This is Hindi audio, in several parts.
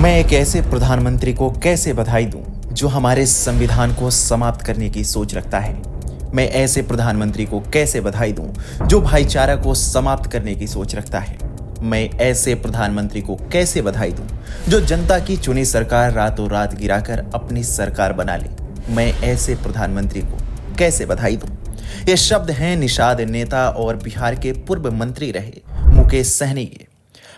मैं एक ऐसे प्रधानमंत्री को कैसे बधाई दूं जो हमारे संविधान को समाप्त करने की सोच रखता है। मैं ऐसे प्रधानमंत्री को कैसे बधाई दूं जो भाईचारा को समाप्त करने की सोच रखता है। मैं ऐसे प्रधानमंत्री को कैसे बधाई दूं जो जनता की चुनी सरकार रातों रात गिराकर अपनी सरकार बना ले। मैं ऐसे प्रधानमंत्री को कैसे बधाई दूं। ये शब्द हैं निषाद नेता और बिहार के पूर्व मंत्री रहे मुकेश सहनी के।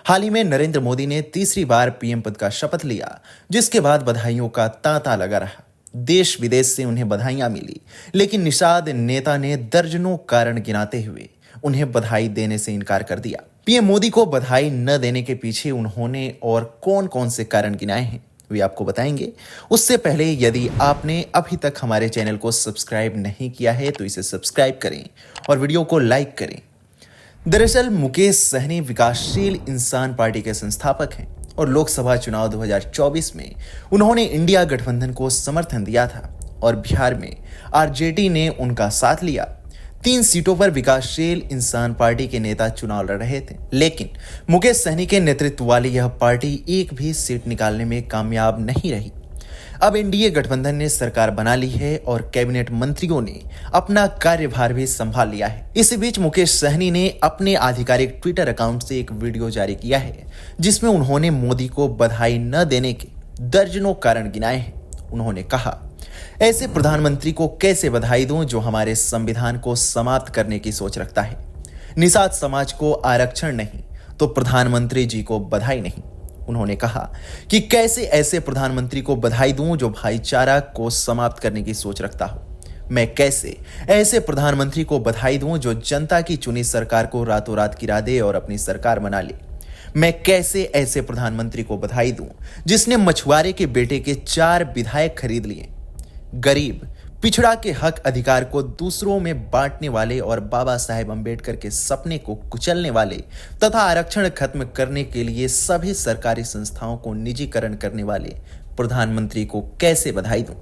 हाल ही में नरेंद्र मोदी ने तीसरी बार पीएम पद का शपथ लिया, जिसके बाद बधाइयों का तांता लगा रहा। देश विदेश से उन्हें बधाइयां मिली, लेकिन निषाद नेता ने दर्जनों कारण गिनाते हुए उन्हें बधाई देने से इनकार कर दिया। पीएम मोदी को बधाई न देने के पीछे उन्होंने और कौन कौन से कारण गिनाए हैं वे आपको बताएंगे। उससे पहले यदि आपने अभी तक हमारे चैनल को सब्सक्राइब नहीं किया है तो इसे सब्सक्राइब करें और वीडियो को लाइक करें। दरअसल मुकेश सहनी विकासशील इंसान पार्टी के संस्थापक हैं और लोकसभा चुनाव 2024 में उन्होंने इंडिया गठबंधन को समर्थन दिया था और बिहार में आरजेडी ने उनका साथ लिया। 3 सीटों पर विकासशील इंसान पार्टी के नेता चुनाव लड़ रहे थे, लेकिन मुकेश सहनी के नेतृत्व वाली यह पार्टी एक भी सीट निकालने में कामयाब नहीं रही। अब एनडीए गठबंधन ने सरकार बना ली है और कैबिनेट मंत्रियों ने अपना कार्यभार भी संभाल लिया है। इसी बीच मुकेश सहनी ने अपने आधिकारिक ट्विटर अकाउंट से एक वीडियो जारी किया है, जिसमें उन्होंने मोदी को बधाई न देने के दर्जनों कारण गिनाए हैं। उन्होंने कहा, ऐसे प्रधानमंत्री को कैसे बधाई दूं जो हमारे संविधान को समाप्त करने की सोच रखता है। निषाद समाज को आरक्षण नहीं तो प्रधानमंत्री जी को बधाई नहीं। उन्होंने कहा कि कैसे ऐसे प्रधानमंत्री को बधाई दूं जो भाईचारा को समाप्त करने की सोच रखता हो। मैं कैसे ऐसे प्रधानमंत्री को बधाई दूं जो जनता की चुनी सरकार को रातों रात गिरा दे और अपनी सरकार बना ले। मैं कैसे ऐसे प्रधानमंत्री को बधाई दूं जिसने मछुआरे के बेटे के 4 विधायक खरीद लिए। गरीब पिछड़ा के हक अधिकार को दूसरों में बांटने वाले और बाबा साहेब अंबेडकर के सपने को कुचलने वाले तथा आरक्षण खत्म करने के लिए सभी सरकारी संस्थाओं को निजीकरण करने वाले प्रधानमंत्री को कैसे बधाई दूं।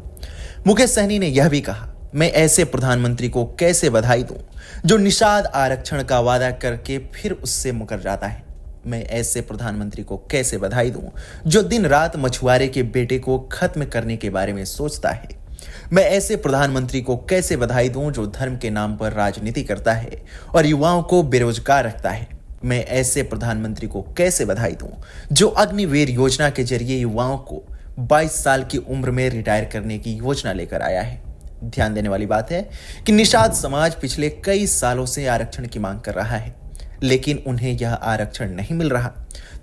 मुकेश सहनी ने यह भी कहा, मैं ऐसे प्रधानमंत्री को कैसे बधाई दूं जो निषाद आरक्षण का वादा करके फिर उससे मुकर जाता है। मैं ऐसे प्रधानमंत्री को कैसे बधाई दूं जो दिन रात मछुआरे के बेटे को खत्म करने के बारे में सोचता है। मैं ऐसे प्रधानमंत्री को कैसे बधाई दूं जो धर्म के नाम पर राजनीति करता है और युवाओं को बेरोजगार रखता है। मैं ऐसे प्रधानमंत्री को कैसे बधाई दूं जो अग्निवीर योजना के जरिए युवाओं को 22 साल की उम्र में रिटायर करने की योजना लेकर आया है। ध्यान देने वाली बात है कि निषाद समाज पिछले कई सालों से आरक्षण की मांग कर रहा है, लेकिन उन्हें यह आरक्षण नहीं मिल रहा।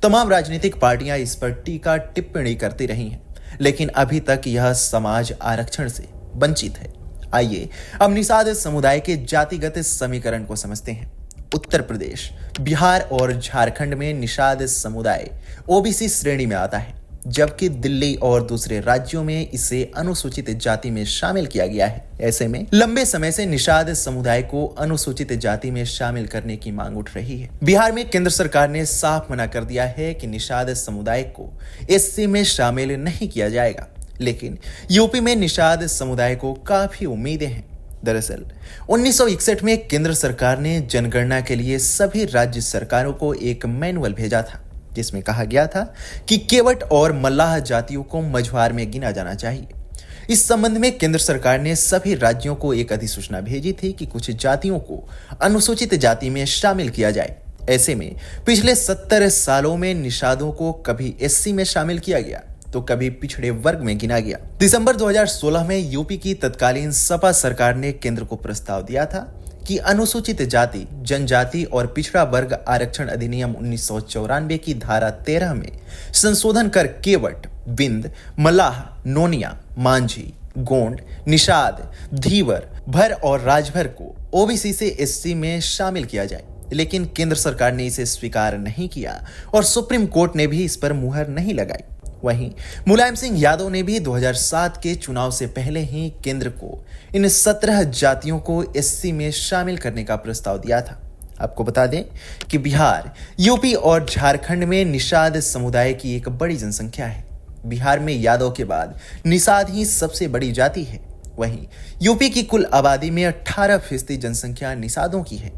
तमाम राजनीतिक पार्टियां इस पर टीका टिप्पणी करती रही हैं, लेकिन अभी तक यह समाज आरक्षण से वंचित है। आइए अब निषाद समुदाय के जातिगत समीकरण को समझते हैं। उत्तर प्रदेश, बिहार और झारखंड में निषाद समुदाय ओबीसी श्रेणी में आता है, जबकि दिल्ली और दूसरे राज्यों में इसे अनुसूचित जाति में शामिल किया गया है। ऐसे में लंबे समय से निषाद समुदाय को अनुसूचित जाति में शामिल करने की मांग उठ रही है। बिहार में केंद्र सरकार ने साफ मना कर दिया है कि निषाद समुदाय को एससी में शामिल नहीं किया जाएगा, लेकिन यूपी में निषाद समुदाय को काफी उम्मीदें हैं। दरअसल 1961 में केंद्र सरकार ने जनगणना के लिए सभी राज्य सरकारों को एक मैनुअल भेजा था, जिसमें कहा गया था कि केवट और मल्लाह जातियों को मझवार में गिना जाना चाहिए। इस संबंध में केंद्र सरकार ने सभी राज्यों को एक अधिसूचना भेजी थी कि कुछ जातियों को अनुसूचित जाति में शामिल किया जाए। ऐसे में पिछले 70 सालों में निषादों को कभी एससी में शामिल किया गया तो कभी पिछड़े वर्ग में गिना गया। दिसंबर 2016 में यूपी की तत्कालीन सपा सरकार ने केंद्र को प्रस्ताव दिया था कि अनुसूचित जाति, जनजाति और पिछड़ा वर्ग आरक्षण अधिनियम 1994 की धारा 13 में संशोधन कर केवट, बिंद, मल्लाह, नोनिया, मांझी, गोंड, निषाद, धीवर, भर और राजभर को ओबीसी से एससी में शामिल किया जाए। लेकिन केंद्र सरकार ने इसे स्वीकार नहीं किया और सुप्रीम कोर्ट ने भी इस पर मुहर नहीं लगाई। वहीं मुलायम सिंह यादव ने भी 2007 के चुनाव से पहले ही केंद्र को इन 17 जातियों को एससी में शामिल करने का प्रस्ताव दिया था। आपको बता दें कि बिहार, यूपी और झारखंड में निषाद समुदाय की एक बड़ी जनसंख्या है। बिहार में यादव के बाद निषाद ही सबसे बड़ी जाति है। वहीं यूपी की कुल आबादी में 18% जनसंख्या निषादों की है।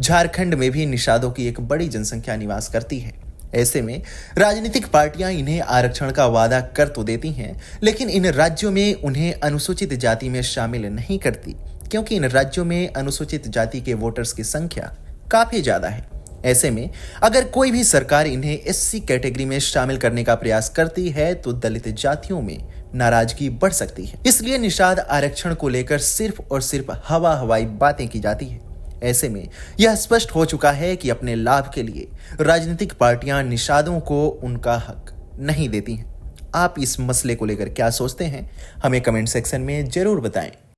झारखंड में भी निषादों की एक बड़ी जनसंख्या निवास करती है। ऐसे में राजनीतिक पार्टियां इन्हें आरक्षण का वादा कर तो देती हैं, लेकिन इन राज्यों में उन्हें अनुसूचित जाति में शामिल नहीं करती, क्योंकि इन राज्यों में अनुसूचित जाति के वोटर्स की संख्या काफी ज्यादा है। ऐसे में अगर कोई भी सरकार इन्हें एससी कैटेगरी में शामिल करने का प्रयास करती है तो दलित जातियों में नाराजगी बढ़ सकती है। इसलिए निषाद आरक्षण को लेकर सिर्फ और सिर्फ हवाई बातें की जाती है। ऐसे में यह स्पष्ट हो चुका है कि अपने लाभ के लिए राजनीतिक पार्टियां निषादों को उनका हक नहीं देती हैं। आप इस मसले को लेकर क्या सोचते हैं, हमें कमेंट सेक्शन में जरूर बताएं।